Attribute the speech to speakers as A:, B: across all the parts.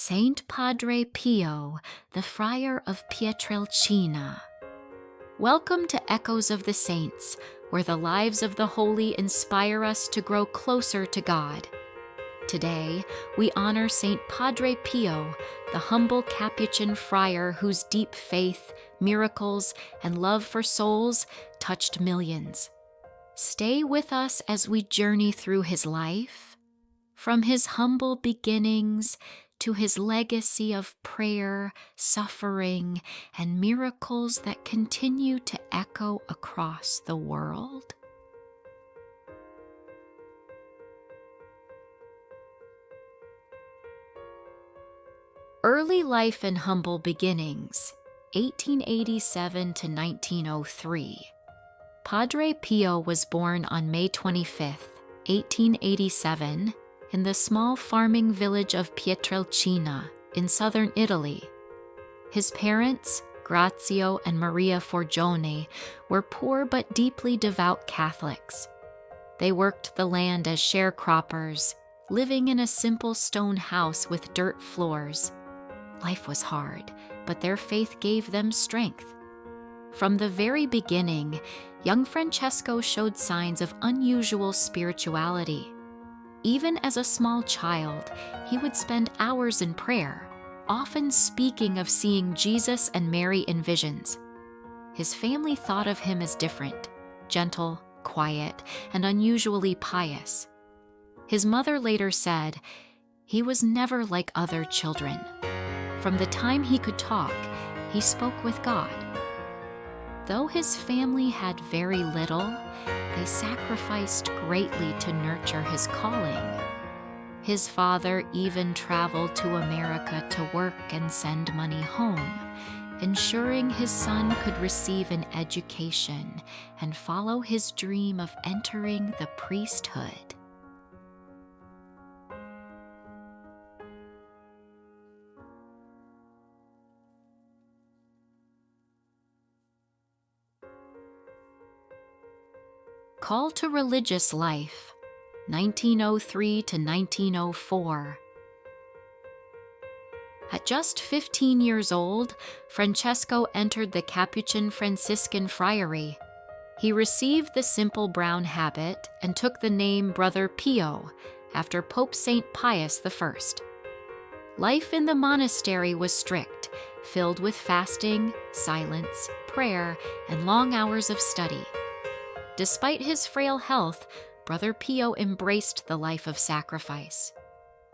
A: Saint Padre Pio, the Friar of Pietrelcina. Welcome to Echoes of the Saints, where the lives of the holy inspire us to grow closer to God. Today, we honor Saint Padre Pio, the humble Capuchin friar whose deep faith, miracles, and love for souls touched millions. Stay with us as we journey through his life, from his humble beginnings to his legacy of prayer, suffering, and miracles that continue to echo across the world. Early life and humble beginnings, 1887 to 1903. Padre Pio was born on May 25, 1887, in the small farming village of Pietrelcina in southern Italy. His parents, Grazio and Maria Forgione, were poor but deeply devout Catholics. They worked the land as sharecroppers, living in a simple stone house with dirt floors. Life was hard, but their faith gave them strength. From the very beginning, young Francesco showed signs of unusual spirituality. Even as a small child, he would spend hours in prayer, often speaking of seeing Jesus and Mary in visions. His family thought of him as different, gentle, quiet, and unusually pious. His mother later said, "He was never like other children. From the time he could talk, he spoke with God." Though his family had very little, they sacrificed greatly to nurture his calling. His father even traveled to America to work and send money home, ensuring his son could receive an education and follow his dream of entering the priesthood. Call to religious life, 1903 to 1904. At just 15 years old, Francesco entered the Capuchin Franciscan friary. He received the simple brown habit and took the name Brother Pio after Pope Saint Pius I. Life in the monastery was strict, filled with fasting, silence, prayer, and long hours of study. Despite his frail health, Brother Pio embraced the life of sacrifice.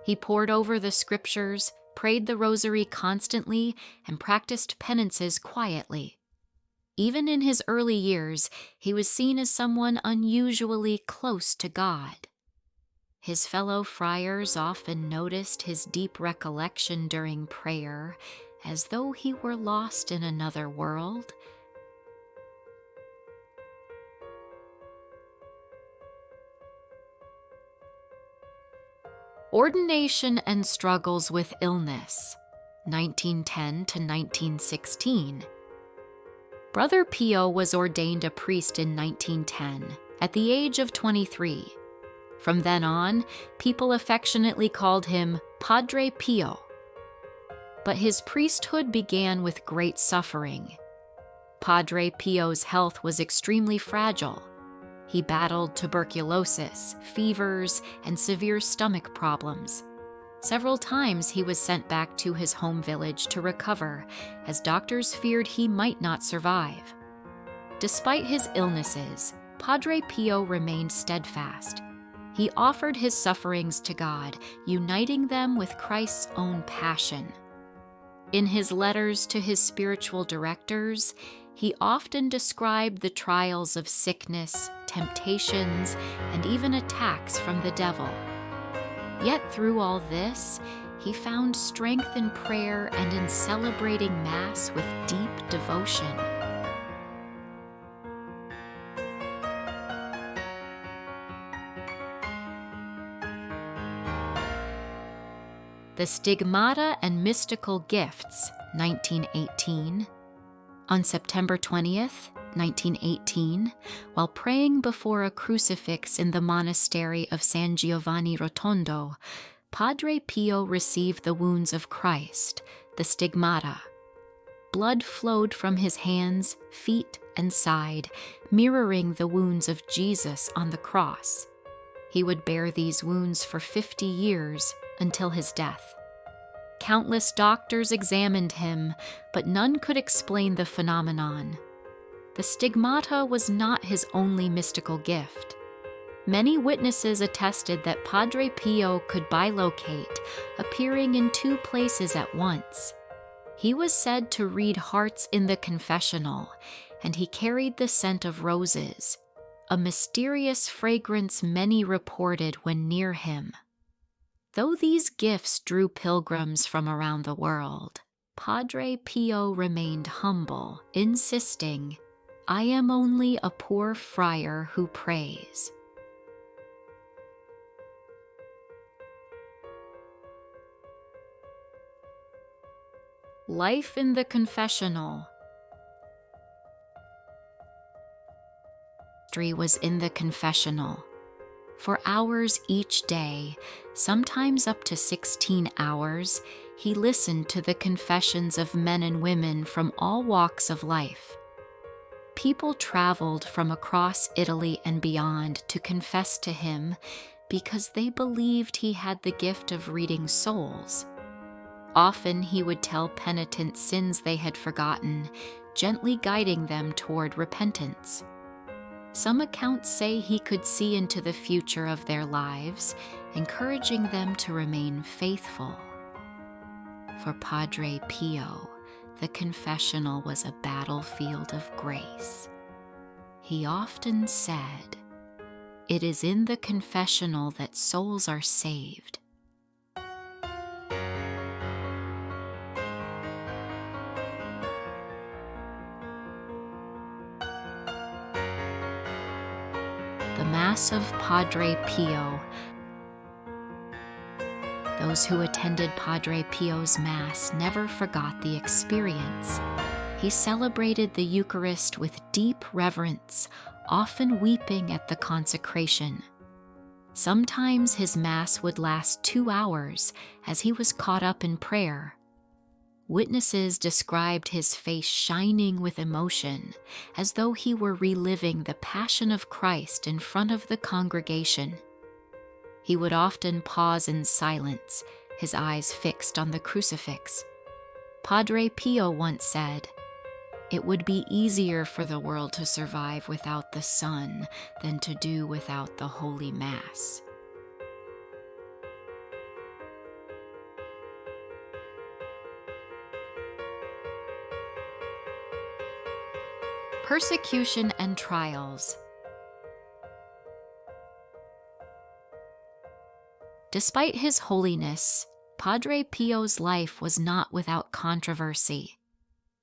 A: He pored over the scriptures, prayed the rosary constantly, and practiced penances quietly. Even in his early years, he was seen as someone unusually close to God. His fellow friars often noticed his deep recollection during prayer, as though he were lost in another world. Ordination and Struggles with Illness, 1910 to 1916. Brother Pio was ordained a priest in 1910, at the age of 23. From then on, people affectionately called him Padre Pio. But his priesthood began with great suffering. Padre Pio's health was extremely fragile. He battled tuberculosis, fevers, and severe stomach problems. Several times he was sent back to his home village to recover, as doctors feared he might not survive. Despite his illnesses, Padre Pio remained steadfast. He offered his sufferings to God, uniting them with Christ's own passion. In his letters to his spiritual directors, he often described the trials of sickness, temptations, and even attacks from the devil. Yet through all this, he found strength in prayer and in celebrating Mass with deep devotion. The Stigmata and Mystical Gifts, 1918. On September 20th, 1918, while praying before a crucifix in the monastery of San Giovanni Rotondo, Padre Pio received the wounds of Christ, the Stigmata. Blood flowed from his hands, feet, and side, mirroring the wounds of Jesus on the cross. He would bear these wounds for 50 years until his death. Countless doctors examined him, but none could explain the phenomenon. The Stigmata was not his only mystical gift. Many witnesses attested that Padre Pio could bilocate, appearing in two places at once. He was said to read hearts in the confessional, and he carried the scent of roses, a mysterious fragrance many reported when near him. Though these gifts drew pilgrims from around the world, Padre Pio remained humble, insisting, "I am only a poor friar who prays." Life in the confessional. Was in the confessional. For hours each day, sometimes up to 16 hours, he listened to the confessions of men and women from all walks of life. People traveled from across Italy and beyond to confess to him because they believed he had the gift of reading souls. Often he would tell penitents sins they had forgotten, gently guiding them toward repentance. Some accounts say he could see into the future of their lives, encouraging them to remain faithful. For Padre Pio, the confessional was a battlefield of grace. He often said, "It is in the confessional that souls are saved." The Mass of Padre Pio. Those who attended Padre Pio's Mass never forgot the experience. He celebrated the Eucharist with deep reverence, often weeping at the consecration. Sometimes his Mass would last 2 hours as he was caught up in prayer. Witnesses described his face shining with emotion, as though he were reliving the Passion of Christ in front of the congregation. He would often pause in silence, his eyes fixed on the crucifix. Padre Pio once said, "It would be easier for the world to survive without the sun than to do without the Holy Mass." Persecution and trials. Despite his holiness, Padre Pio's life was not without controversy.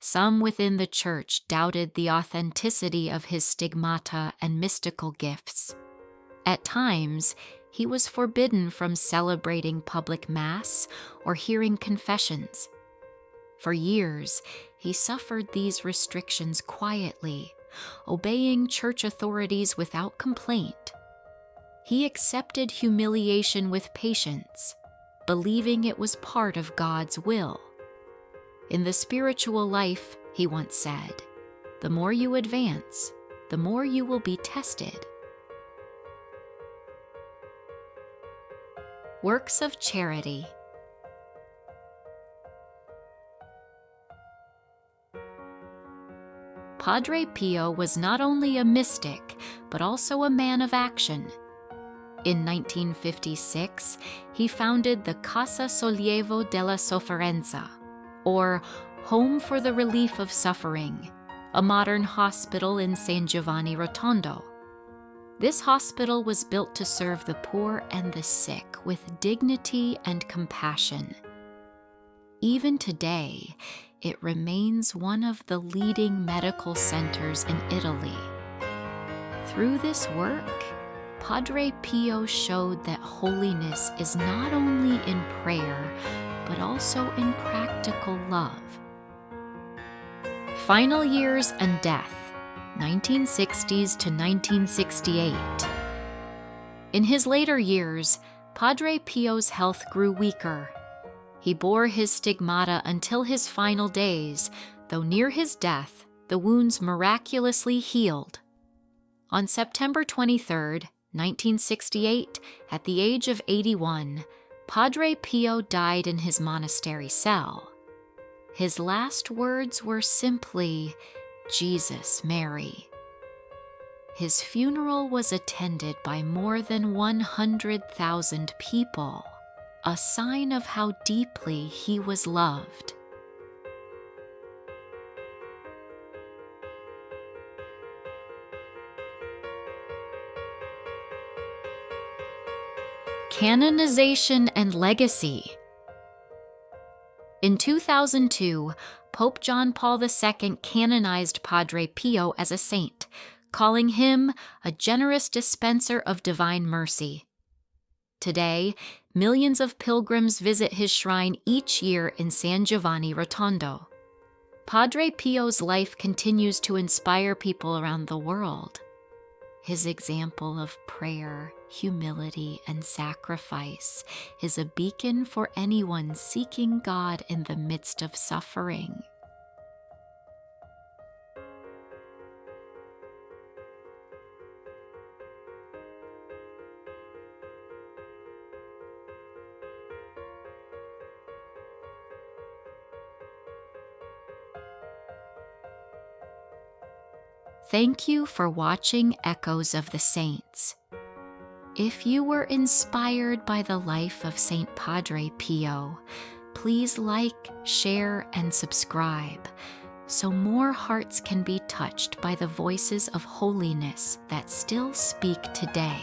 A: Some within the Church doubted the authenticity of his stigmata and mystical gifts. At times, he was forbidden from celebrating public Mass or hearing confessions. For years, he suffered these restrictions quietly, obeying church authorities without complaint. He accepted humiliation with patience, believing it was part of God's will. In the spiritual life, he once said, "The more you advance, the more you will be tested." Works of charity. Padre Pio was not only a mystic, but also a man of action. In 1956, he founded the Casa Sollievo della Sofferenza, or Home for the Relief of Suffering, a modern hospital in San Giovanni Rotondo. This hospital was built to serve the poor and the sick with dignity and compassion. Even today, it remains one of the leading medical centers in Italy. Through this work, Padre Pio showed that holiness is not only in prayer, but also in practical love. Final years and death, 1960s to 1968. In his later years, Padre Pio's health grew weaker. He bore his stigmata until his final days, though near his death, the wounds miraculously healed. On September 23, 1968, at the age of 81, Padre Pio died in his monastery cell. His last words were simply, "Jesus, Mary." His funeral was attended by more than 100,000 people, a sign of how deeply he was loved. Canonization and Legacy. In 2002, Pope John Paul II canonized Padre Pio as a saint, calling him a generous dispenser of divine mercy. Today, millions of pilgrims visit his shrine each year in San Giovanni Rotondo. Padre Pio's life continues to inspire people around the world. His example of prayer, humility, and sacrifice is a beacon for anyone seeking God in the midst of suffering. Thank you for watching Echoes of the Saints. If you were inspired by the life of Saint Padre Pio, please like, share, and subscribe so more hearts can be touched by the voices of holiness that still speak today.